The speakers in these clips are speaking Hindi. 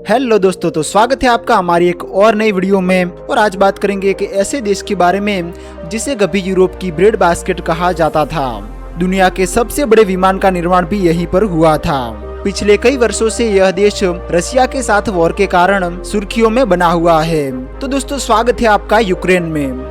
हेलो दोस्तों, तो स्वागत है आपका हमारी एक और नई वीडियो में। और आज बात करेंगे एक ऐसे देश के बारे में जिसे कभी यूरोप की ब्रेड बास्केट कहा जाता था। दुनिया के सबसे बड़े विमान का निर्माण भी यहीं पर हुआ था। पिछले कई वर्षों से यह देश रशिया के साथ वॉर के कारण सुर्खियों में बना हुआ है। तो दोस्तों, स्वागत है आपका यूक्रेन में।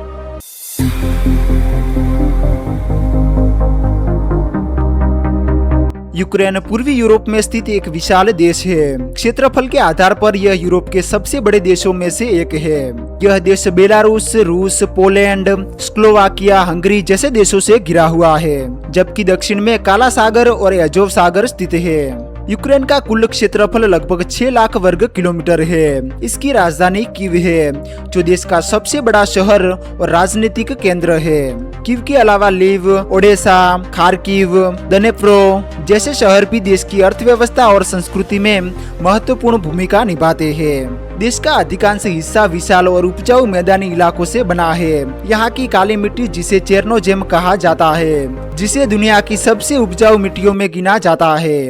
यूक्रेन पूर्वी यूरोप में स्थित एक विशाल देश है। क्षेत्रफल के आधार पर यह यूरोप के सबसे बड़े देशों में से एक है। यह देश बेलारूस, रूस, पोलैंड, स्लोवाकिया, हंगरी जैसे देशों से घिरा हुआ है, जबकि दक्षिण में काला सागर और एजोव सागर स्थित है। यूक्रेन का कुल क्षेत्रफल लगभग 6 लाख वर्ग किलोमीटर है। इसकी राजधानी कीव है, जो देश का सबसे बड़ा शहर और राजनीतिक केंद्र है। कीव के अलावा लीव, ओडेसा, खार्किव, दनेप्रो जैसे शहर भी देश की अर्थव्यवस्था और संस्कृति में महत्वपूर्ण भूमिका निभाते हैं। देश का अधिकांश हिस्सा विशाल और उपजाऊ मैदानी इलाकों से बना है। यहाँ की काली मिट्टी, जिसे चेरनोजेम कहा जाता है, जिसे दुनिया की सबसे उपजाऊ मिट्टियों में गिना जाता है।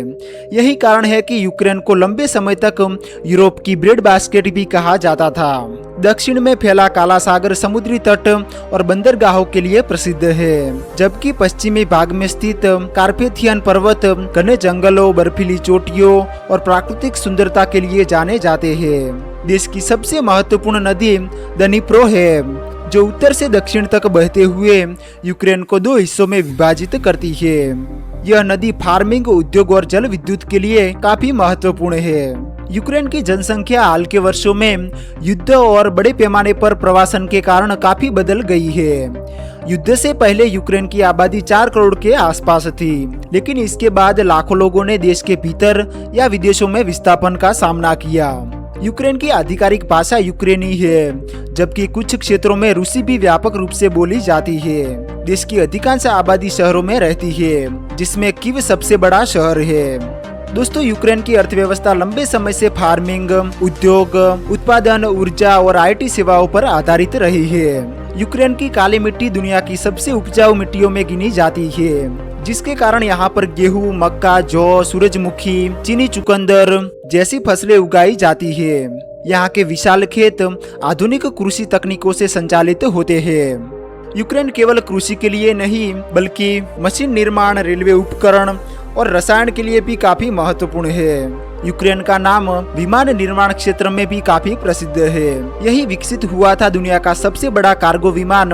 यही कारण है कि यूक्रेन को लंबे समय तक यूरोप की ब्रेड बास्केट भी कहा जाता था। दक्षिण में फैला काला सागर समुद्री तट और बंदरगाहों के लिए प्रसिद्ध है, जबकि पश्चिमी भाग में स्थित कार्पेथियन पर्वत घने जंगलों, बर्फीली चोटियों और प्राकृतिक सुंदरता के लिए जाने जाते हैं। देश की सबसे महत्वपूर्ण नदी दनीप्रो है, जो उत्तर से दक्षिण तक बहते हुए यूक्रेन को 2 हिस्सों में विभाजित करती है। यह नदी फार्मिंग, उद्योग और जल विद्युत के लिए काफी महत्वपूर्ण है। यूक्रेन की जनसंख्या हाल के वर्षों में युद्ध और बड़े पैमाने पर प्रवासन के कारण काफी बदल गई है। युद्ध से पहले यूक्रेन की आबादी 4 करोड़ के आसपास थी, लेकिन इसके बाद लाखों लोगों ने देश के भीतर या विदेशों में विस्थापन का सामना किया। यूक्रेन की आधिकारिक भाषा यूक्रेनी है, जबकि कुछ क्षेत्रों में रूसी भी व्यापक रूप से बोली जाती है। देश की अधिकांश आबादी शहरों में रहती है, जिसमें कीव सबसे बड़ा शहर है। दोस्तों, यूक्रेन की अर्थव्यवस्था लंबे समय से फार्मिंग, उद्योग, उत्पादन, ऊर्जा और IT सेवाओं पर आधारित रही है। यूक्रेन की काली मिट्टी दुनिया की सबसे उपजाऊ मिट्टियों में गिनी जाती है, जिसके कारण यहाँ पर गेहूं, मक्का, जौ, सूरजमुखी, चीनी चुकंदर जैसी फसलें उगाई जाती है। यहाँ के विशाल खेत आधुनिक कृषि तकनीकों से संचालित होते हैं। यूक्रेन केवल कृषि के लिए नहीं, बल्कि मशीन निर्माण, रेलवे उपकरण और रसायन के लिए भी काफी महत्वपूर्ण है। यूक्रेन का नाम विमान निर्माण क्षेत्र में भी काफी प्रसिद्ध है। यही विकसित हुआ था दुनिया का सबसे बड़ा कार्गो विमान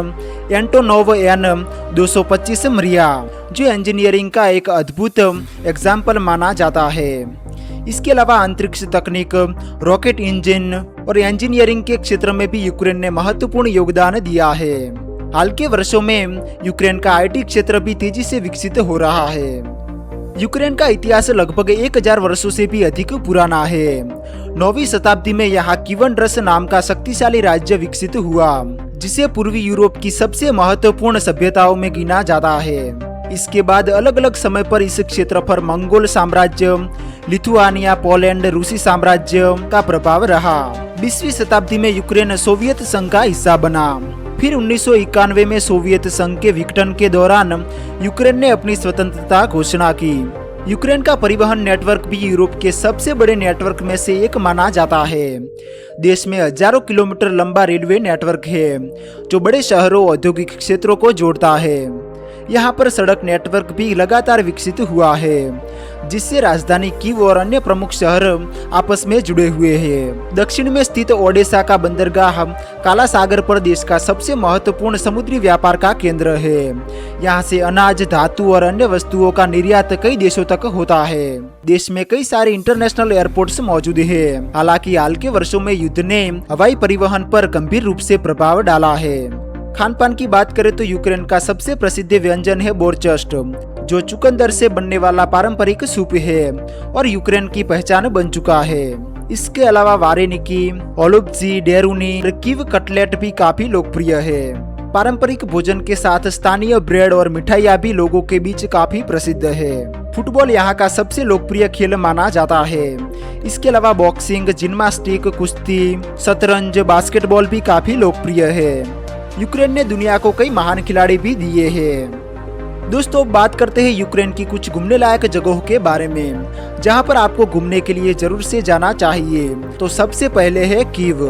एंटोनोव An-225 मरिया, जो इंजीनियरिंग का एक अद्भुत एग्जाम्पल माना जाता है। इसके अलावा अंतरिक्ष तकनीक, रॉकेट इंजन और इंजीनियरिंग के क्षेत्र में भी यूक्रेन ने महत्वपूर्ण योगदान दिया है। हाल के वर्षों में यूक्रेन का IT क्षेत्र भी तेजी से विकसित हो रहा है। यूक्रेन का इतिहास लगभग 1000 वर्षों से भी अधिक पुराना है। 9वीं शताब्दी में यहाँ कीवन रस नाम का शक्तिशाली राज्य विकसित हुआ, जिसे पूर्वी यूरोप की सबसे महत्वपूर्ण सभ्यताओं में गिना जाता है। इसके बाद अलग अलग समय पर इस क्षेत्र पर मंगोल साम्राज्य, लिथुआनिया, पोलैंड, रूसी साम्राज्य का प्रभाव रहा। 20वीं शताब्दी में यूक्रेन सोवियत संघ का हिस्सा बना। फिर 1991 में सोवियत संघ के विघटन के दौरान यूक्रेन ने अपनी स्वतंत्रता घोषणा की। यूक्रेन का परिवहन नेटवर्क भी यूरोप के सबसे बड़े नेटवर्क में से एक माना जाता है। देश में हजारों किलोमीटर लंबा रेलवे नेटवर्क है, जो बड़े शहरों, औद्योगिक क्षेत्रों को जोड़ता है। यहाँ पर सड़क नेटवर्क भी लगातार विकसित हुआ है, जिससे राजधानी कीव और अन्य प्रमुख शहर आपस में जुड़े हुए हैं। दक्षिण में स्थित ओडेसा का बंदरगाह काला सागर पर देश का सबसे महत्वपूर्ण समुद्री व्यापार का केंद्र है। यहाँ से अनाज, धातु और अन्य वस्तुओं का निर्यात कई देशों तक होता है। देश में कई सारे इंटरनेशनल एयरपोर्ट्स मौजूद है। हालांकि हाल के वर्षों में युद्ध ने हवाई परिवहन पर गंभीर रूप से प्रभाव डाला है। खान पान की बात करें तो यूक्रेन का सबसे प्रसिद्ध व्यंजन है बोर्चस्ट, जो चुकंदर से बनने वाला पारंपरिक सूप है और यूक्रेन की पहचान बन चुका है। इसके अलावा वारेनिकी, ओलुब्जी, डेरुनी और कीव कटलेट भी काफी लोकप्रिय है। पारंपरिक भोजन के साथ स्थानीय ब्रेड और मिठाइयाँ भी लोगों के बीच काफी प्रसिद्ध है। फुटबॉल यहाँ का सबसे लोकप्रिय खेल माना जाता है। इसके अलावा बॉक्सिंग, जिम्नास्टिक, कुश्ती, शतरंज, बास्केटबॉल भी काफी लोकप्रिय है। यूक्रेन ने दुनिया को कई महान खिलाड़ी भी दिए हैं। दोस्तों बात करते हैं यूक्रेन की कुछ घूमने लायक जगहों के बारे में, जहां पर आपको घूमने के लिए जरूर से जाना चाहिए। तो सबसे पहले है कीव।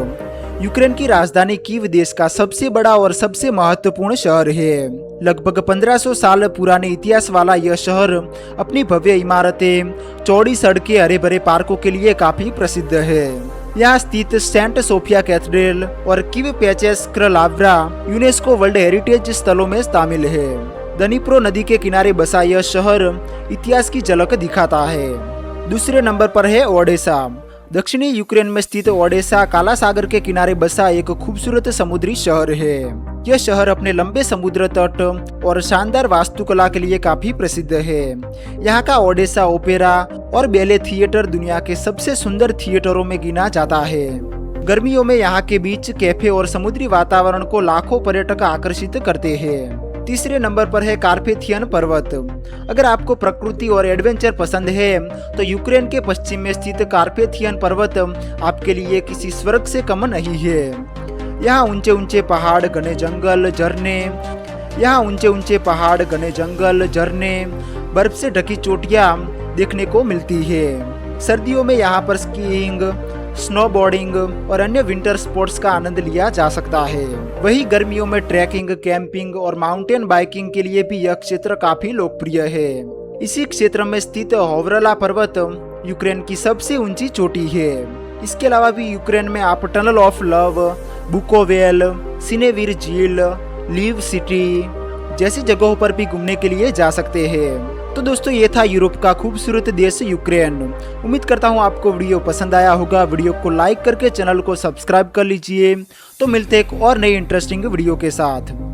यूक्रेन की राजधानी कीव देश का सबसे बड़ा और सबसे महत्वपूर्ण शहर है। लगभग 1500 साल पुराने इतिहास वाला यह शहर अपनी भव्य इमारतें, चौड़ी सड़कें, हरे भरे पार्कों के लिए काफी प्रसिद्ध है। यहाँ स्थित सेंट सोफिया कैथेड्रल और कीव पेचेस्क लाव्रा यूनेस्को वर्ल्ड हेरिटेज स्थलों में शामिल है। दनीप्रो नदी के किनारे बसा यह शहर इतिहास की झलक दिखाता है। दूसरे नंबर पर है ओडेसा। दक्षिणी यूक्रेन में स्थित ओडेसा काला सागर के किनारे बसा एक खूबसूरत समुद्री शहर है। यह शहर अपने लंबे समुद्र तट और शानदार वास्तुकला के लिए काफी प्रसिद्ध है। यहाँ का ओडेसा ओपेरा और बेले थिएटर दुनिया के सबसे सुंदर थिएटरों में गिना जाता है। गर्मियों में यहाँ के बीच, कैफे और समुद्री वातावरण को लाखों पर्यटक आकर्षित करते हैं। तीसरे नंबर पर है कार्पेथियन पर्वत। अगर आपको प्रकृति और एडवेंचर पसंद है तो यूक्रेन के पश्चिम में स्थित कार्पेथियन पर्वत आपके लिए किसी स्वर्ग से कम नहीं है। यहाँ ऊंचे ऊंचे पहाड़, घने जंगल, झरने, बर्फ से ढकी चोटियाँ देखने को मिलती है। सर्दियों में यहाँ पर स्कीइंग, स्नोबोर्डिंग और अन्य विंटर स्पोर्ट्स का आनंद लिया जा सकता है। वहीं गर्मियों में ट्रैकिंग, कैंपिंग और माउंटेन बाइकिंग के लिए भी यह क्षेत्र काफी लोकप्रिय है। इसी क्षेत्र में स्थित होवरला पर्वत यूक्रेन की सबसे ऊंची चोटी है। इसके अलावा भी यूक्रेन में आप टनल ऑफ लव, बुकोवेल, सिनेवीर झील, लीव सिटी जैसी जगहों पर भी घूमने के लिए जा सकते हैं। तो दोस्तों ये था यूरोप का खूबसूरत देश यूक्रेन। उम्मीद करता हूँ आपको वीडियो पसंद आया होगा। वीडियो को लाइक करके चैनल को सब्सक्राइब कर लीजिए। तो मिलते हैं एक और नई इंटरेस्टिंग वीडियो के साथ।